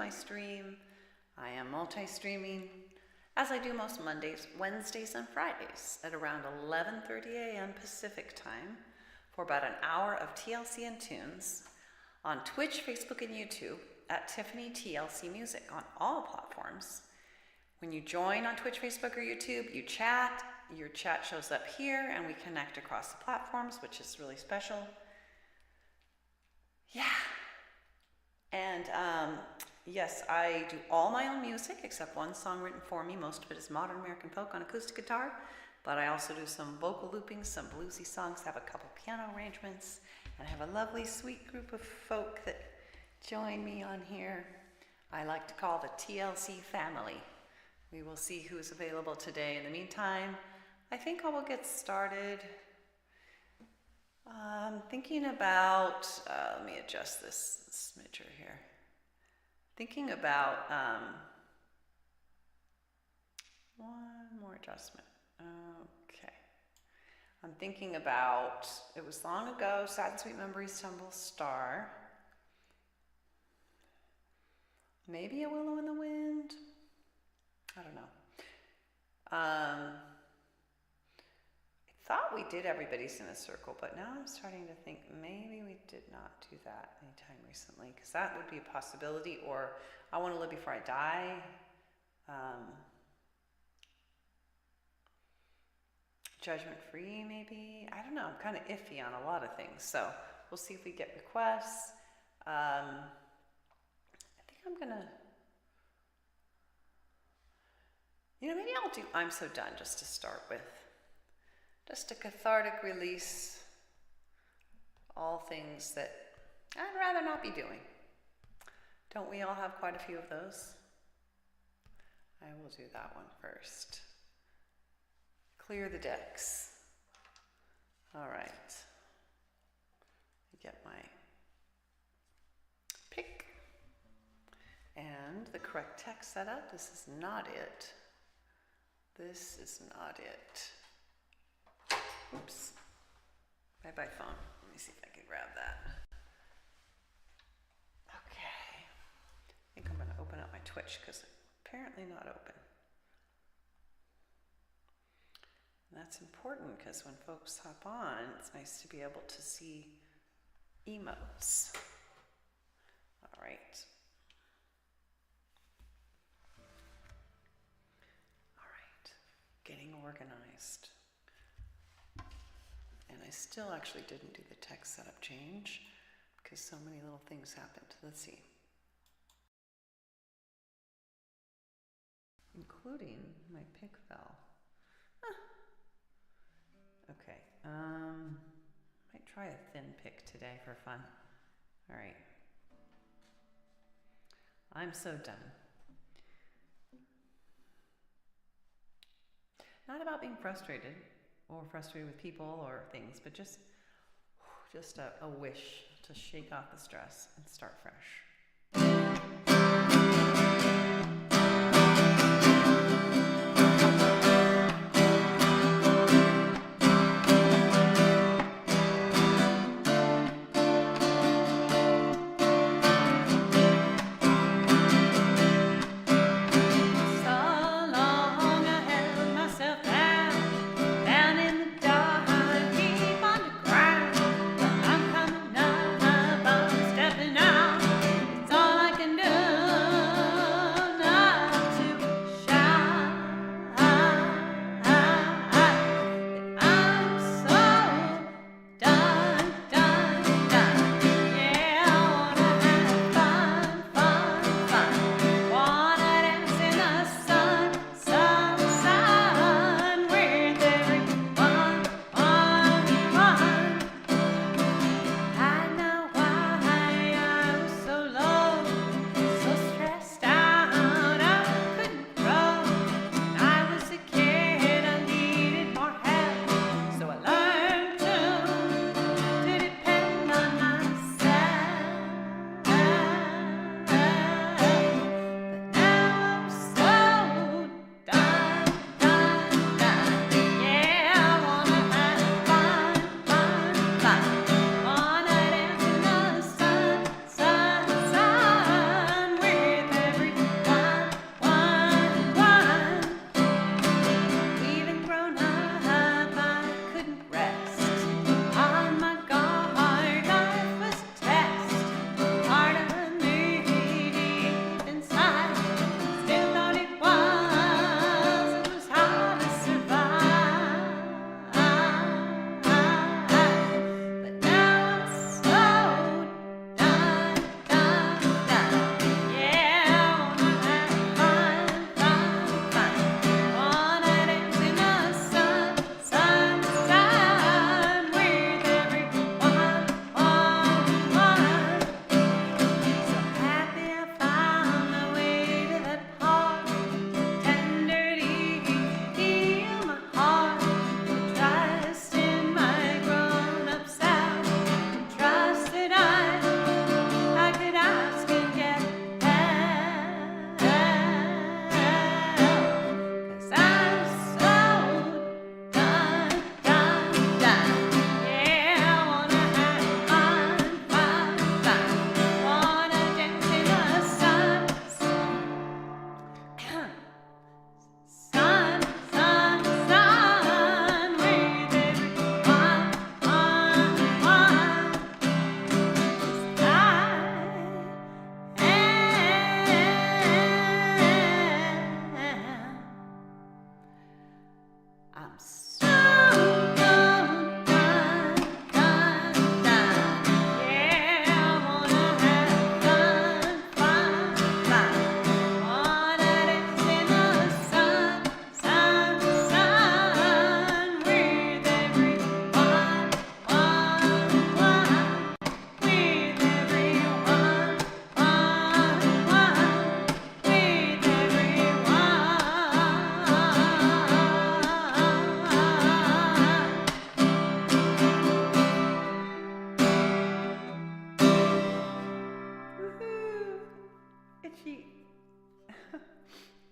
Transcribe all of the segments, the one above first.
my stream. I am multi-streaming, as I do most Mondays, Wednesdays, and Fridays at around 11:30 a.m. Pacific time for about an hour of TLC and tunes on Twitch, Facebook, and YouTube at TiffanyTLCMusic on all platforms. When you join on Twitch, Facebook, or YouTube, you chat. Your chat shows up here, and we connect across the platforms, which is really special. Yeah. And yes, I do all my own music except one song written for me. Most of it is modern American folk on acoustic guitar, but I also do some vocal looping, some bluesy songs, have a couple piano arrangements, and I have a lovely, sweet group of folk that join me on here. I like to call the TLC Family. We will see who's available today. In the meantime, I think I will get started. Thinking about, let me adjust this smidger here. Thinking about, one more adjustment. Okay. I'm thinking about, it was long ago, Sad and Sweet Memories, Tumble Star. Maybe A Willow in the Wind. I don't know. I thought we did Everybody's in a Circle, but now I'm starting to think maybe we did not do that anytime recently, because that would be a possibility. Or I Want to Live Before I Die. Judgment Free, maybe. I don't know. I'm kind of iffy on a lot of things, so we'll see if we get requests. I think I'm gonna. Maybe I'll do I'm So Done just to start with. Just a cathartic release. All things that I'd rather not be doing. Don't we all have quite a few of those? I will do that one first. Clear the decks. All right. Get my pick. And the correct text setup. This is not it. This is not it. Oops. Bye-bye phone. Let me see if I can grab that. Okay. I think I'm going to open up my Twitch because it's apparently not open. And that's important because when folks hop on, it's nice to be able to see emotes. All right. Getting organized. And I still actually didn't do the text setup change because so many little things happened. Let's see. Including my pick fell. Okay. Might try a thin pick today for fun. All right. I'm So Done. Not about being frustrated or frustrated with people or things, but just a wish to shake off the stress and start fresh. Stepping out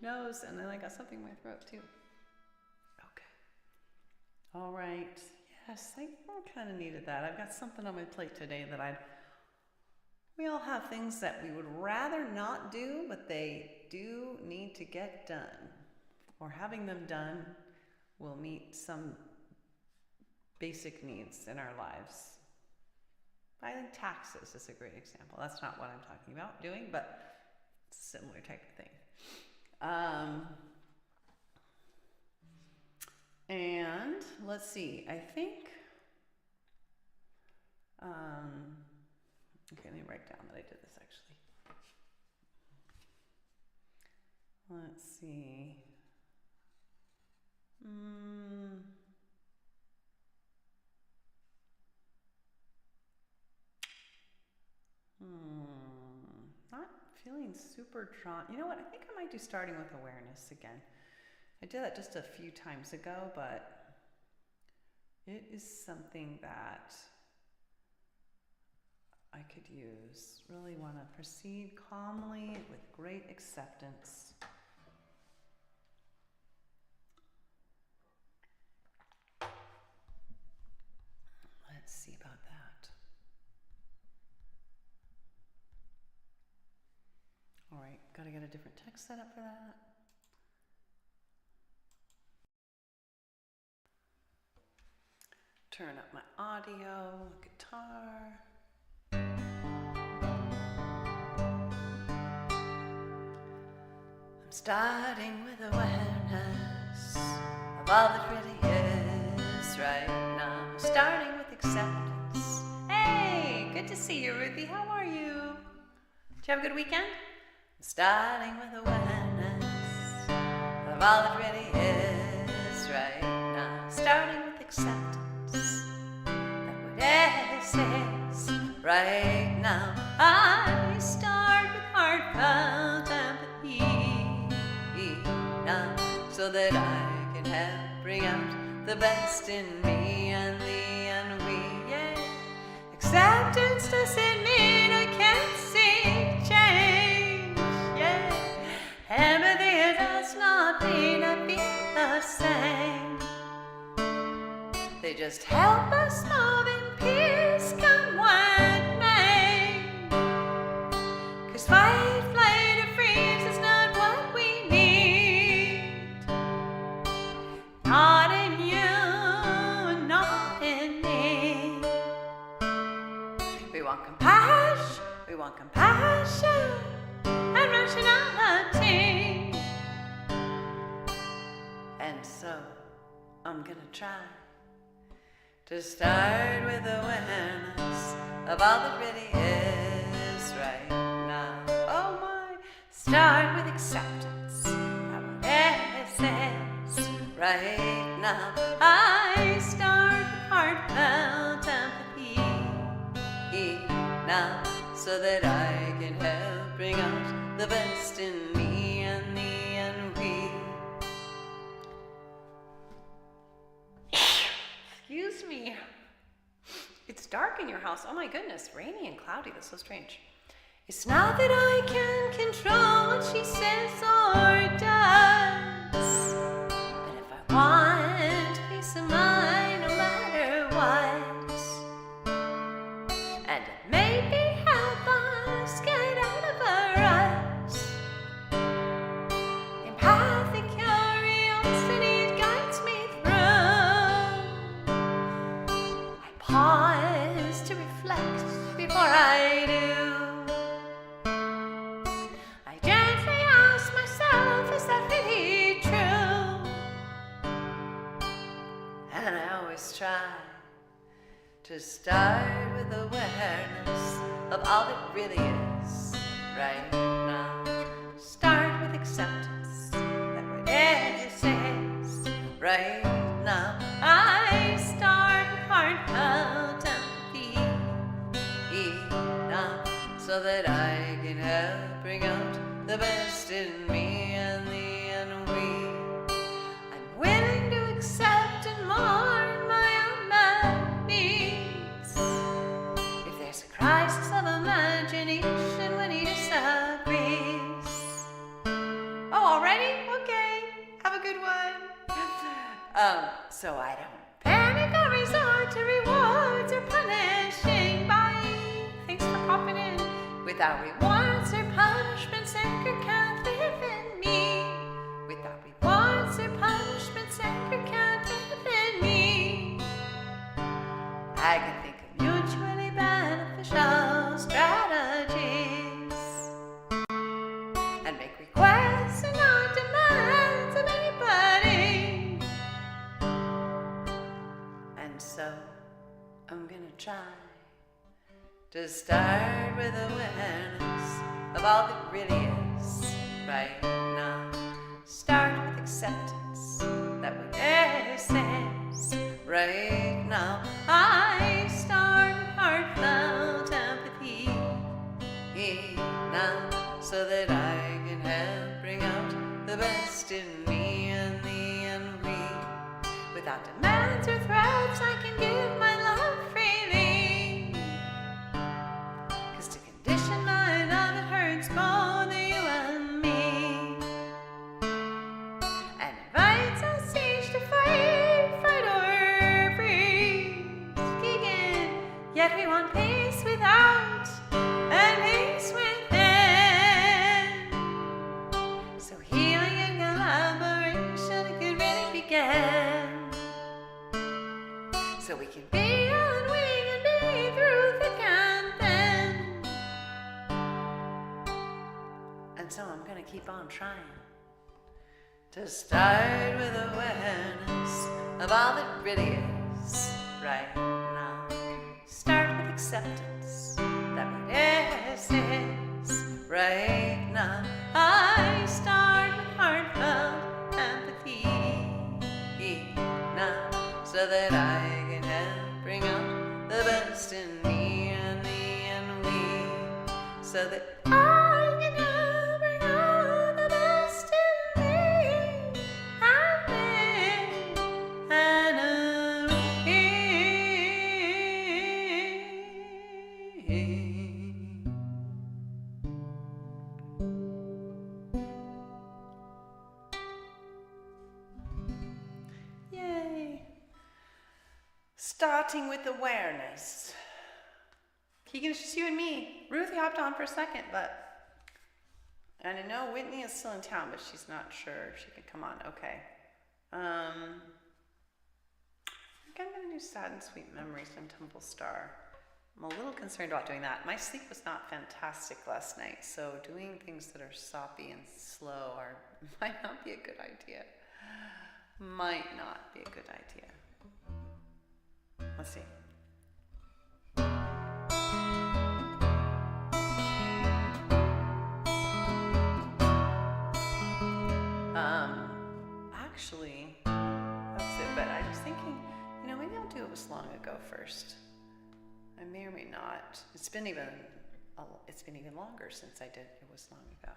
nose, and then I got something in my throat too. Okay. All right. Yes, I kind of needed that. I've got something on my plate today that we all have things that we would rather not do, but they do need to get done. Or having them done will meet some basic needs in our lives. I think taxes is a great example. That's not what I'm talking about doing, but it's a similar type of thing. And let's see, I think, okay, let me write down that I did this actually. Let's see. Not feeling super drawn. You know what? I think I might do starting with awareness again. I did that just a few times ago, but it is something that I could use. Really want to proceed calmly with great acceptance. Let's see about that. All right, got to get a different text set up for that. Turn up my audio, guitar. I'm starting with awareness of all that really is right now. Starting with acceptance. Hey, good to see you, Ruthie. How are you? Did you have a good weekend? Starting with awareness of all that really is right now. Starting with acceptance that whatever is right now. I start with heartfelt empathy now, so that I can help bring out the best in me and thee and we. Yeah. Acceptance doesn't mean I can't see change. Yeah. Empathy does not mean I feel the same. They just help us move in peace, come what may. 'Cause fight, flight, or freeze is not what we need. Not in you, not in me. We want compassion and rationality. And so I'm gonna try to start with awareness of all that really is right now. Oh my, start with acceptance of what is right now. I start with heartfelt empathy now, so that I can help bring out the best in me and thee and we. Excuse me. It's dark in your house. Oh my goodness, rainy and cloudy. That's so strange. It's not that I can control what she says or does, but if I want peace of mind no matter what, and it maybe help us get out of a rut, empathic curiosity guides me through. I pause to reflect before I do. I gently ask myself, is that really true? And I always try to start with awareness of all that really is right now. Start with acceptance that whatever is right now. I start with heartfelt empathy now, so that I can help bring out the best in me and thee and we. I'm willing to accept and mourn my unmet needs. If there's a crisis of imagination when he disagrees. Oh, already? So I don't panic or resort to rewards or punishing by things for popping in. Without rewards or punishments, anger can't live in me. Without rewards or punishments, anger can't live in me. I can think of mutually beneficial strategies and make requests and not demands of anybody. And so I'm gonna try to start with awareness of all that really is right now. Start with acceptance that what is right now. I start with heartfelt empathy now, so that I can help bring out the best in me and the and we. Without demands or threats, I can give my love freely. 'Cause to condition my love, it hurts both you and me, and invites us each to fight or freeze. Keegan, yet we want peace without and peace within. So healing and collaboration could really begin. So we can be on wing and be through thick and thin. And so I'm gonna keep on trying to start with awareness of all that really is right now. Start with acceptance that what is right now. I start with heartfelt empathy now, so that I can help bring out the best in me and the and we, so that I can help bring out the best in me and me and we. Yay! Starting with awareness. Keegan, it's just you and me. Ruthie hopped on for a second, and I know Whitney is still in town, but she's not sure if she can come on. Okay. I think I'm gonna do Sad and Sweet Memories from Temple Star. I'm a little concerned about doing that. My sleep was not fantastic last night, so doing things that are soppy and slow might not be a good idea. Might not be a good idea. Let's see. Actually, that's it, but I was thinking, maybe I'll do It Was Long Ago first. I may or may not. It's been even longer since I did It Was Long Ago.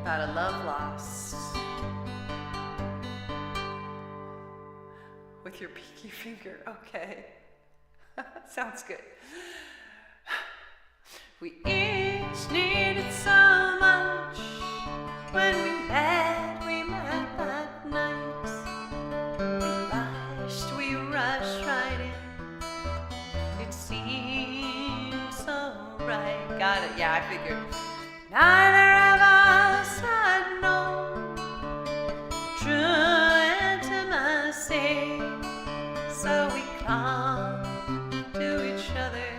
About a love lost. With your pinky finger, okay. Sounds good. We each needed so much when we met that night. We rushed right in. It seemed so right. Got it, yeah, I figured. Neither of us had known true intimacy, so we clung to each other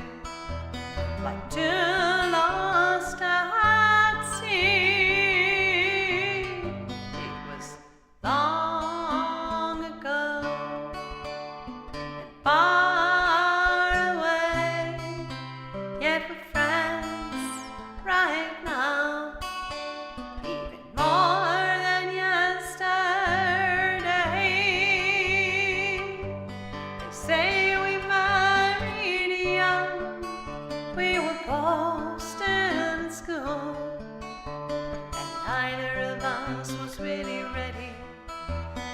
like two lost at sea. It was long ago and far away, yet we're friends right now, even more than yesterday. They say we married young. We were both still in school, and neither of us was really ready.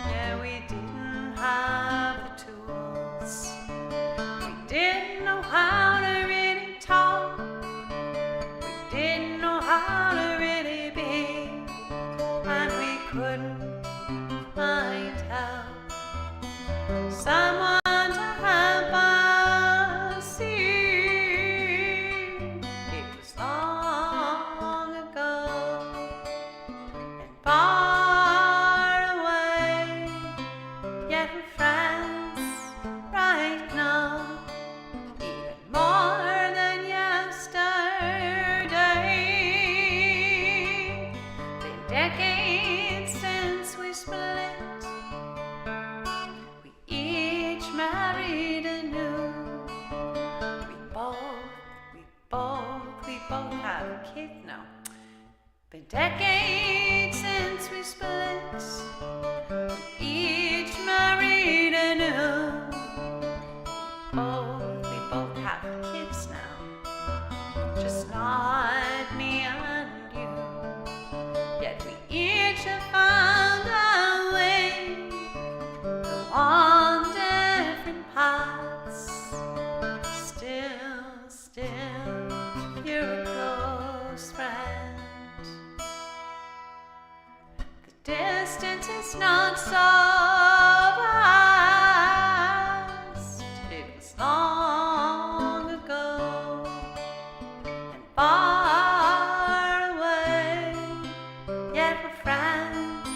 Yeah, we didn't have the tools. We didn't know how to really talk. We didn't know how to really be. And kids? No. Been decades since we split. Each married anew. We both have kids now. Just not me and you. Yet we each have found a way to on different paths. Still, you're a close friend. The distance is not so vast. It was long ago and far away. Yet we're friends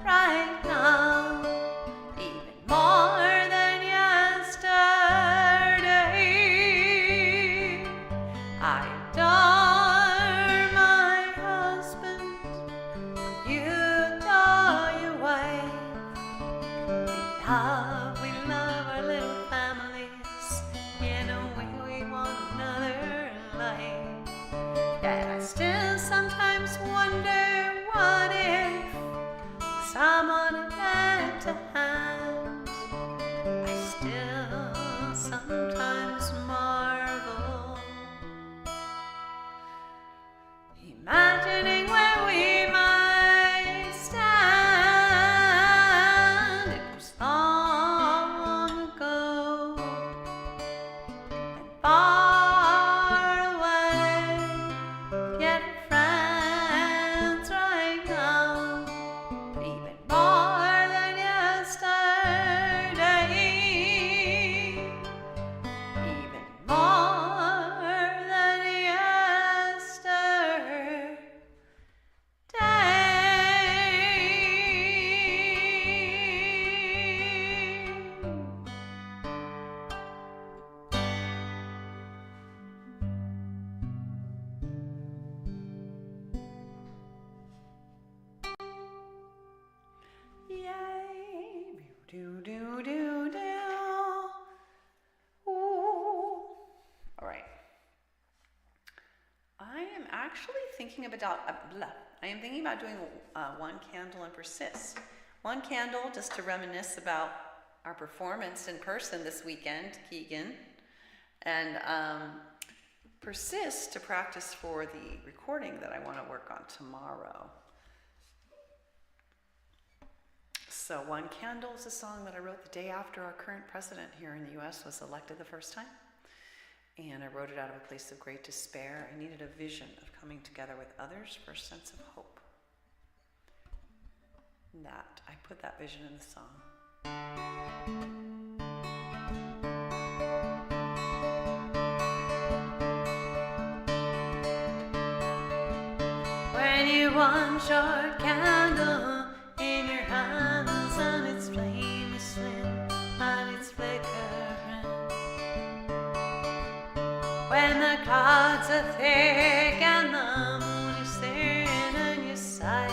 right now, even more than yesterday. I adore my husband, you adore your wife. We love our little families in a way we want another life. Yet I still sometimes wonder, what if someone had lent a hand? I still sometimes marvel, imagining where we might stand. It was long ago and far away, yet we're friends right now, even more than yesterday, even more than yesterday. Yay! Do do do do. Ooh. All right. I am actually thinking about doing One Candle and Persist. One Candle, just to reminisce about our performance in person this weekend, Keegan, and Persist to practice for the recording that I want to work on tomorrow. So One Candle is a song that I wrote the day after our current president here in the U.S. was elected the first time. And I wrote it out of a place of great despair. I needed a vision of coming together with others for a sense of hope. And I put that vision in the song. When you want your candle in your hands and its flame is slim and it's flickering, when the clouds are thick and the moon is thin and your sight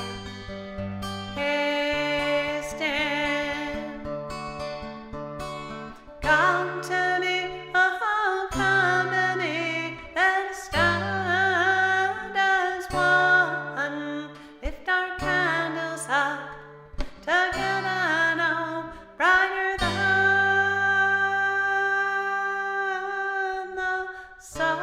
is dim, come to me, oh come to me, let us stand as one, lift our candles up together now, brighter than the sun.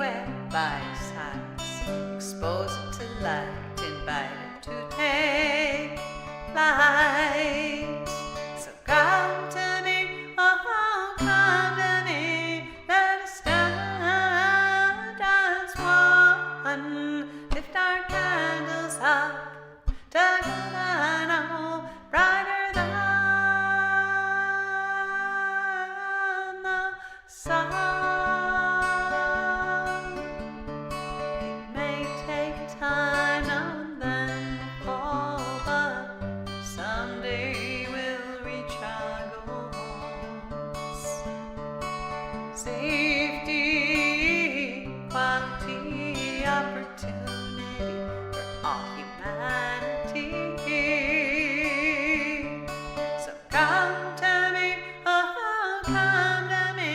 square by size, expose it to light, invite it to take light. So come to me, oh come to me, let us stand as one, lift our candles up together now, brighter than the sun. It may take time now and then to fall, but someday we'll reach our goals. Safety, equality, opportunity for all humanity. So come to me, oh come to me,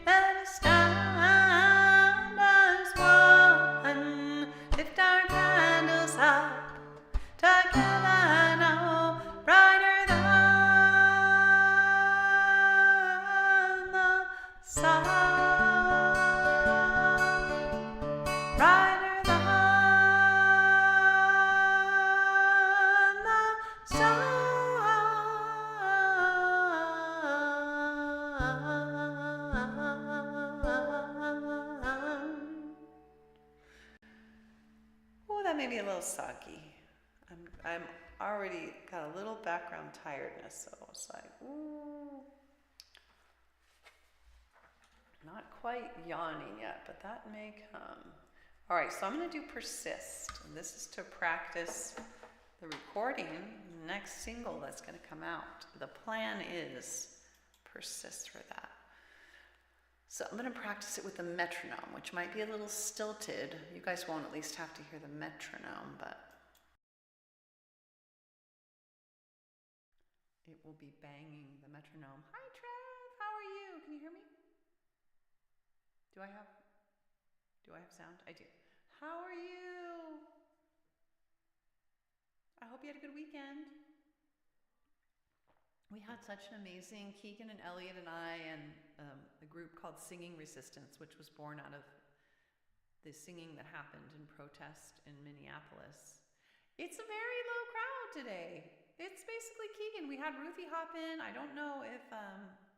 let us stand as one, lift our candles up together now, brighter than the sun, brighter than the sun. Oh, that made me a little soggy. I'm already got a little background tiredness, so it's like, ooh. Not quite yawning yet, but that may come. All right, so I'm going to do Persist, and this is to practice the recording, the next single that's going to come out. The plan is Persist for that. So I'm going to practice it with the metronome, which might be a little stilted. You guys won't at least have to hear the metronome, but it will be banging the metronome. Hi, Trev. How are you? Can you hear me? Do I have sound? I do. How are you? I hope you had a good weekend. We had such an amazing, Keegan and Elliot and I and a group called Singing Resistance, which was born out of the singing that happened in protest in Minneapolis. It's a very low crowd today. It's basically Keegan. We had Ruthie hop in. I don't know if,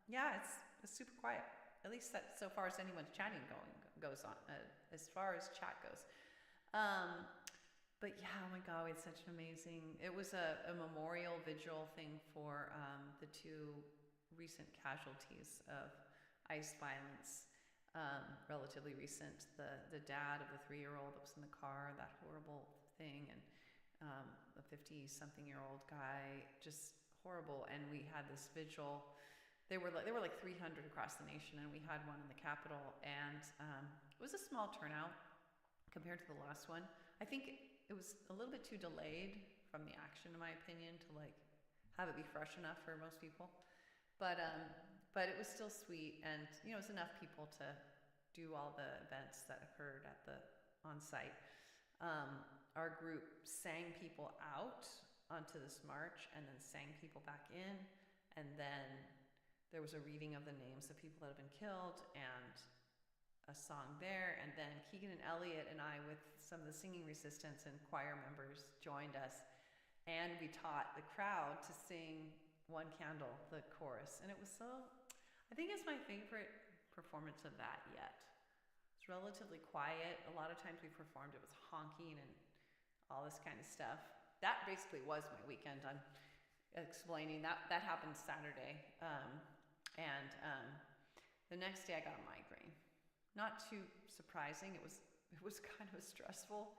it's super quiet. At least that so far as anyone's chatting goes on, as far as chat goes. But yeah, oh my God, we had such an amazing, it was a memorial vigil thing for the two recent casualties of ICE violence, relatively recent. The dad of the 3-year-old that was in the car, that horrible thing, and a 50-something-year-old guy, just horrible. And we had this vigil. There were like 300 across the nation, and we had one in the Capitol, and it was a small turnout compared to the last one. I think it was a little bit too delayed from the action, in my opinion, to like have it be fresh enough for most people. But it was still sweet, and it was enough people to do all the events that occurred on site. Our group sang people out onto this march, and then sang people back in, and then there was a reading of the names of people that have been killed and a song there. And then Keegan and Elliot and I, with some of the Singing Resistance and choir members, joined us. And we taught the crowd to sing One Candle, the chorus. And it was I think it's my favorite performance of that yet. It's relatively quiet. A lot of times we performed, it was honking and all this kind of stuff. That basically was my weekend. I'm explaining that happened Saturday. And the next day I got a migraine. Not too surprising. It was kind of stressful.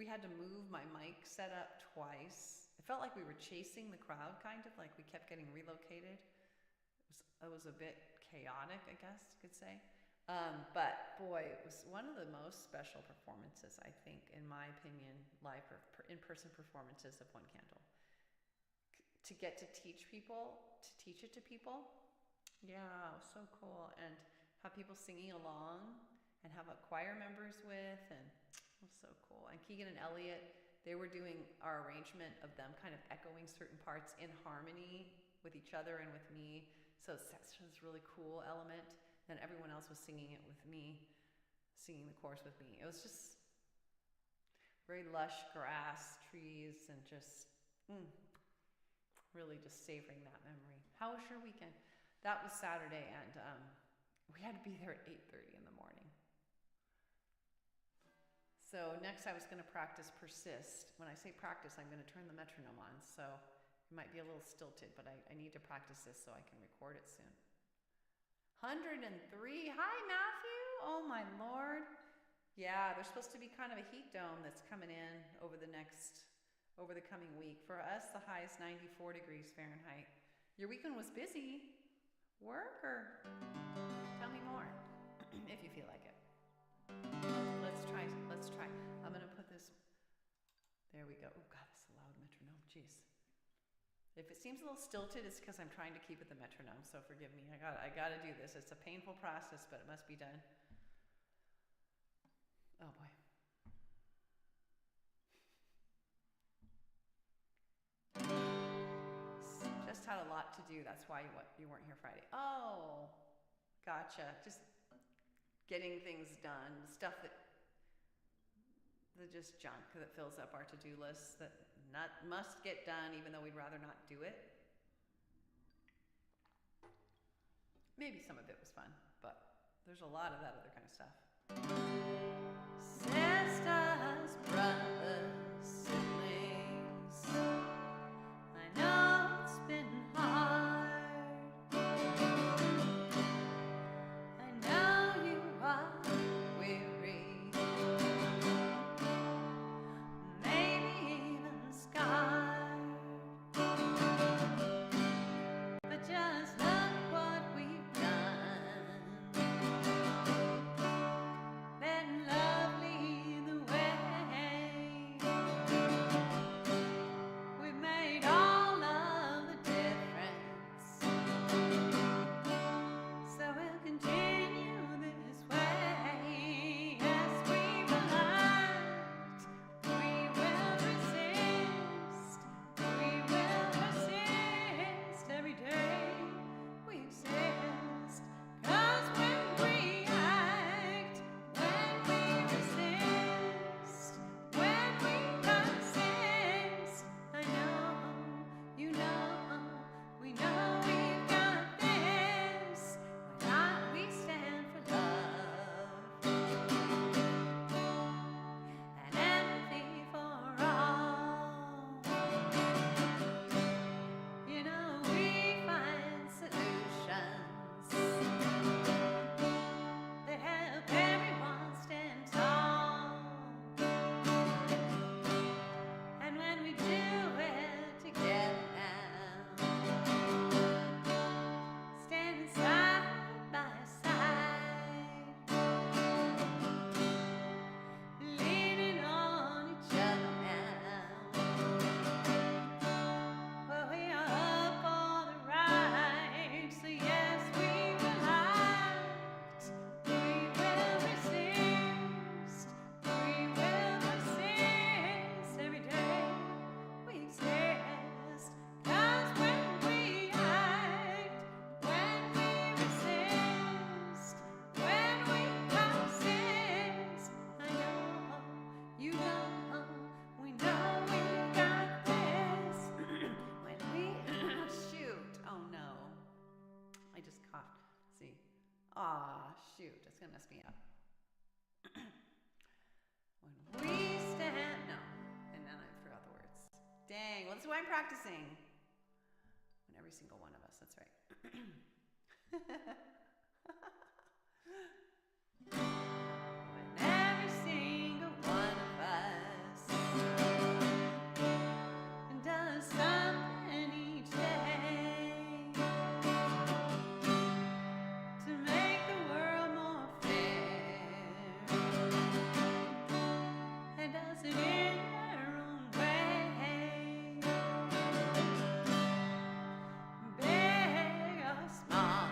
We had to move my mic set up twice. It felt like we were chasing the crowd, kind of like we kept getting relocated. It was a bit chaotic, I guess you could say. But boy, it was one of the most special performances, I think, in my opinion, live or in-person performances of One Candle. To get to teach it to people. Yeah, it was so cool. And have people singing along and have choir members with, and it was so cool. And Keegan and Elliot, they were doing our arrangement of them kind of echoing certain parts in harmony with each other and with me. So it's this really cool element. Then everyone else was singing it with me. singing the chorus with me. It was just very lush grass, trees, and just really just savoring that memory. How was your weekend? That was Saturday, and we had to be there at 8:30 in the morning. So next I was going to practice Persist. When I say practice, I'm going to turn the metronome on, so it might be a little stilted, but I need to practice this so I can record it soon. 103. Hi, Matthew. Oh, my Lord. Yeah, there's supposed to be kind of a heat dome that's coming in over the coming week. For us, the high is 94 degrees Fahrenheit. Your weekend was busy. Work or tell me more if you feel like it. Let's try. I'm going to put this. There we go. Oh, God, that's a loud metronome. Jeez. If it seems a little stilted, it's because I'm trying to keep it the metronome, so forgive me. I got to do this. It's a painful process, but it must be done. Oh, boy. Just had a lot to do. That's why you weren't here Friday. Oh, gotcha. Just getting things done. Stuff that just junk that fills up our to-do list that must get done even though we'd rather not do it. Maybe some of it was fun, but there's a lot of that other kind of stuff. Sisters, brothers, siblings, I know it's been hard. I know you are weary, maybe even scarred, but just look what we've done. Been lovely the way we've made all of the difference, so we'll continue this way. Yes, we will persist every day we exist, 'cause when we act, when we resist, when we persist, I know, you know, we know we've got this. We stand for love and empathy for all. You know, we find solutions that help everyone stand tall. And when we do it together now, standing side by side, leaning on each other now, well, we are up for the ride. So yes, we will act, we will resist, we will persist every day we exist. 'Cause when we act, when we resist, when we persist, I know, you know, we know we've got this. When we shoot, oh no, I just coughed. See, shoot, it's gonna mess me up. When we stand, no, and then I forgot the words. Dang, well, this is why I'm practicing. When every single one of us, that's right. When every single one of us does something each day to make the world more fair, and does it in their own way, big or small.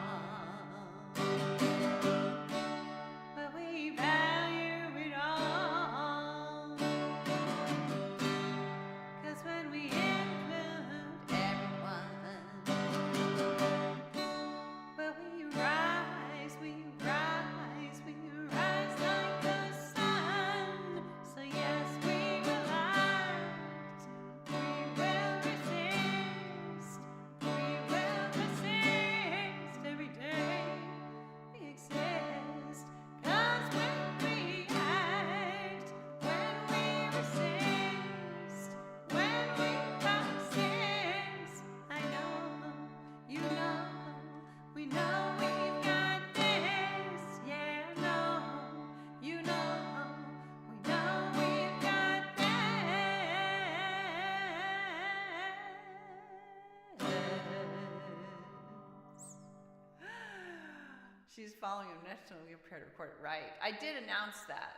She's following a national prepared to record it. Right. I did announce that.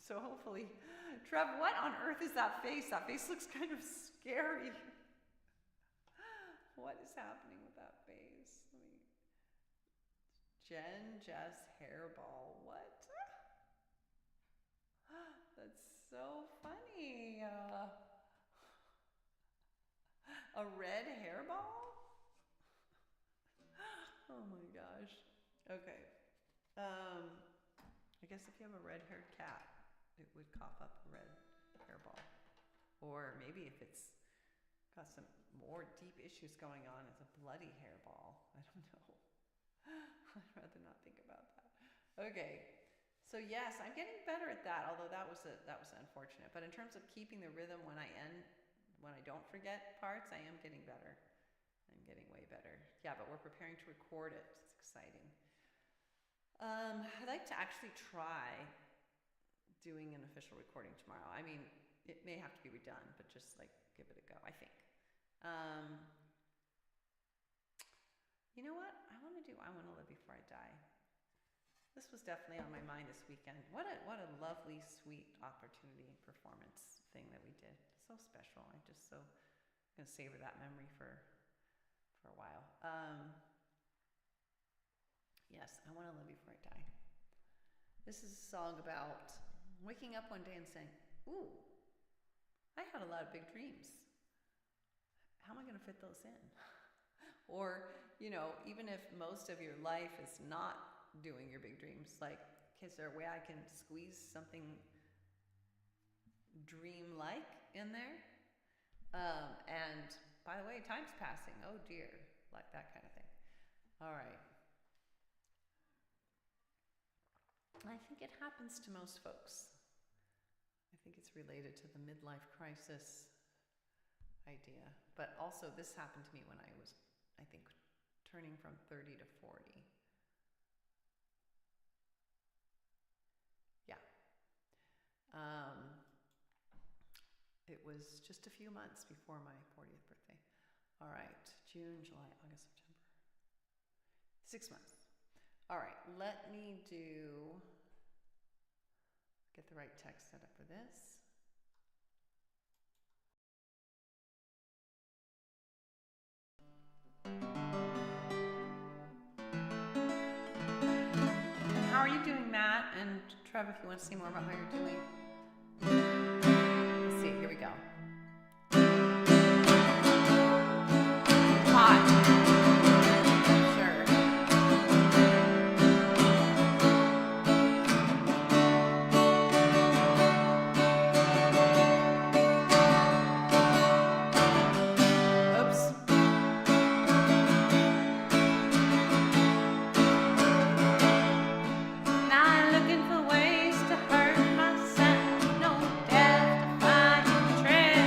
So hopefully, Trev, what on earth is that face? That face looks kind of scary. What is happening with that face? Jen Jess Hairball. What? That's so funny. A red hairball? Oh my gosh. Okay. I guess if you have a red-haired cat, it would cough up a red hairball. Or maybe if it's got some more deep issues going on, it's a bloody hairball. I don't know. I'd rather not think about that. Okay. So yes, I'm getting better at that, although that was unfortunate. But in terms of keeping the rhythm when I don't forget parts, I am getting better. I'm getting way better. Yeah, but we're preparing to record it. It's exciting. I'd like to actually try doing an official recording tomorrow. I mean, it may have to be redone, but just like give it a go, I think. You know what? I want to live before I die. This was definitely on my mind this weekend. What a lovely, sweet opportunity performance thing that we did. So special. I'm gonna savor that memory for a while. Yes, I want to live before I die. This is a song about waking up one day and saying, ooh, I had a lot of big dreams. How am I going to fit those in? Or, even if most of your life is not doing your big dreams, like, is there a way I can squeeze something dream-like in there? And by the way, time's passing. Oh dear, like that kind of thing. All right. I think it happens to most folks. I think it's related to the midlife crisis idea. But also this happened to me when I was, I think, turning from 30 to 40. Yeah. It was just a few months before my 40th birthday. All right, June, July, August, September. 6 months. All right, let me get the right text set up for this. How are you doing, Matt? And Trev, if you want to see more about how you're doing. Let's see, here we go. Hot. Trail.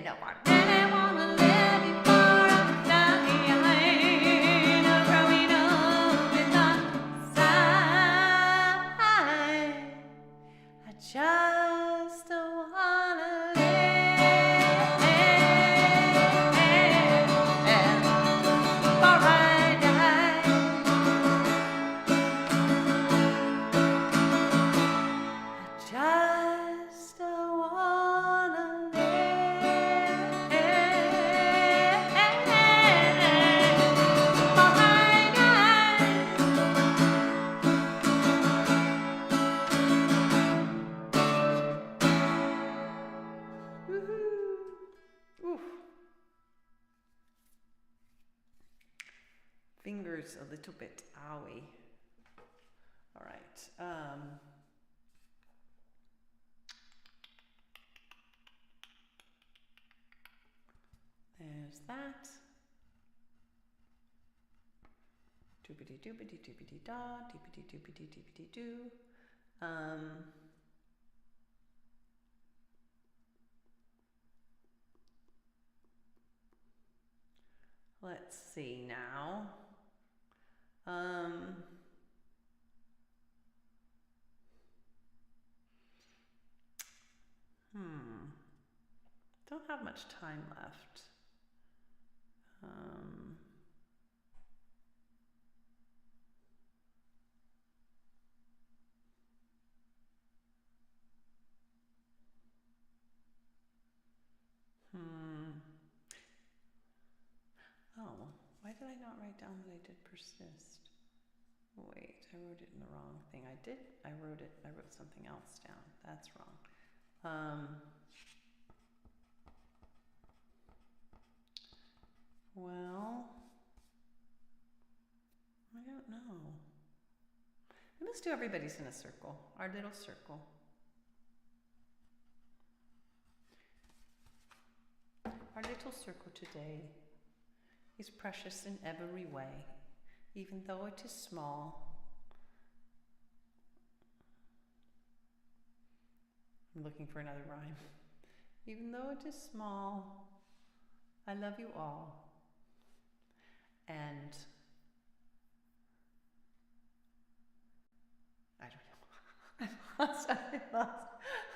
know I really wanna live before I'm dying, growing up without sight. I just wanna live before I die. Just wanna live before I die. Woohoo! Oof. Fingers a little bit owie. All right. There's that. Doobity doobity doobity da, doobity doobity doobity doo. Let's see now. Don't have much time left. Oh, why did I not write down that I did persist? Wait, I wrote it in the wrong thing. I wrote something else down. That's wrong. Well, I don't know. Let's do Everybody's in a Circle, our little circle. Our little circle today is precious in every way, even though it is small. I'm looking for another rhyme. Even though it is small, I love you all. And I don't know.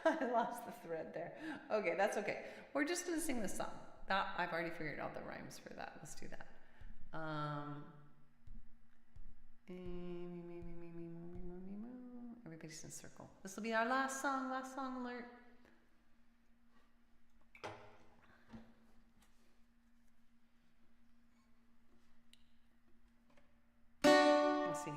I lost the thread there. Okay, that's okay. We're just gonna sing this song. That I've already figured out the rhymes for that. Let's do that. Everybody's in a circle. This will be our last song alert. Let's see.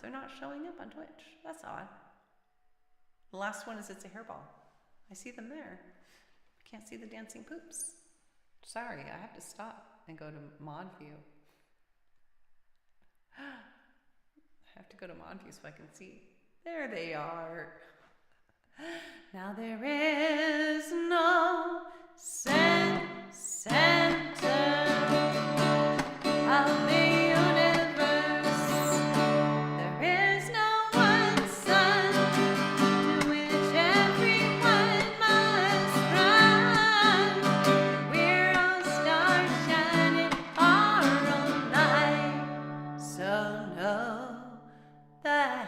They're not showing up on Twitch. That's odd. The last one is It's a Hairball. I see them there. I can't see the dancing poops. Sorry, I have to stop and go to mod view. I have to go to mod view so I can see. There they are. Now there is no center of the universe. There is no one sun to which everyone must run. We're all stars shining our own light. So know that.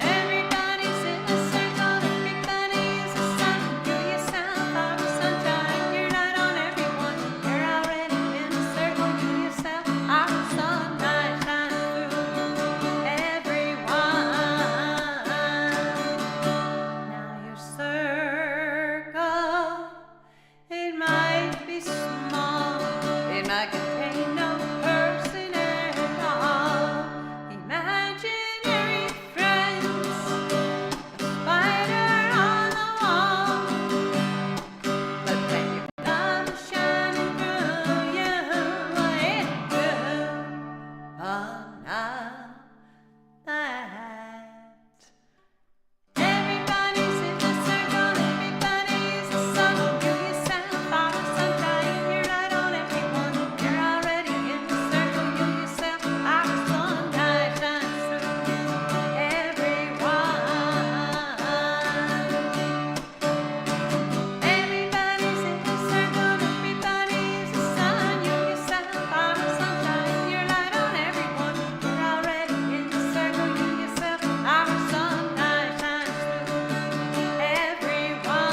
Everybody's in a circle, everybody is a sun. You yourself are a sunshine, you're light on everyone. You're already in a circle, you yourself are a sunlight shining through everyone. Now your circle, it might be small, it might contain no person at all. Imaginary friends, a spider on the wall. But when your love is shining through you, it will. Oh, now that everybody's in the circle, everybody's a sun. You yourself are a sunshine, you're light on everyone. You're already in the circle, you yourself are a sunlight shines through everyone. Everybody's in the circle, everybody's a sun. You yourself are a sunshine, you're light on everyone. You're already in the circle, you yourself are a sunlight shines through everyone.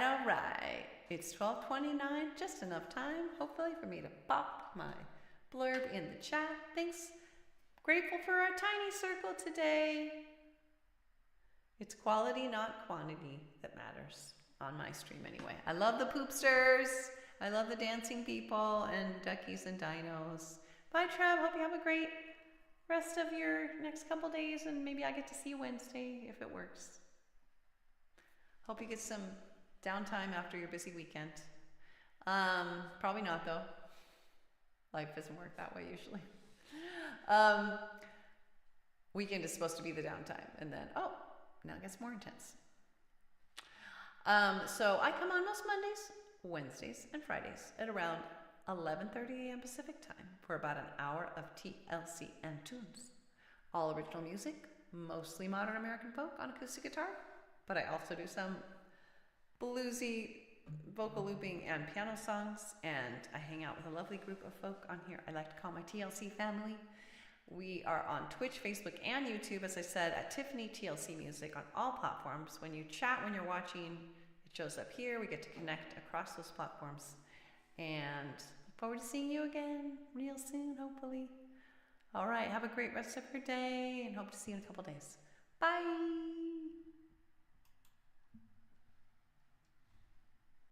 All right. It's 12:29, just enough time, hopefully, for me to pop my blurb in the chat. Thanks. Grateful for our tiny circle today. It's quality, not quantity, that matters on my stream anyway. I love the poopsters. I love the dancing people and duckies and dinos. Bye, Trev. Hope you have a great rest of your next couple days, and maybe I get to see you Wednesday if it works. Hope you get some downtime after your busy weekend. Probably not, though. Life doesn't work that way usually. Weekend is supposed to be the downtime, and then, oh, now it gets more intense. So I come on most Mondays, Wednesdays, and Fridays at around 11:30 a.m. Pacific time for about an hour of TLC and tunes. All original music, mostly modern American folk on acoustic guitar, but I also do some bluesy vocal looping and piano songs, and I hang out with a lovely group of folk on here I like to call my TLC family. We are on Twitch, Facebook, and YouTube, as I said, at TiffanyTLCMusic on all platforms. When you chat, when you're watching, it shows up here. We get to connect across those platforms. And look forward to seeing you again real soon, hopefully. All right, have a great rest of your day, and hope to see you in a couple days. Bye!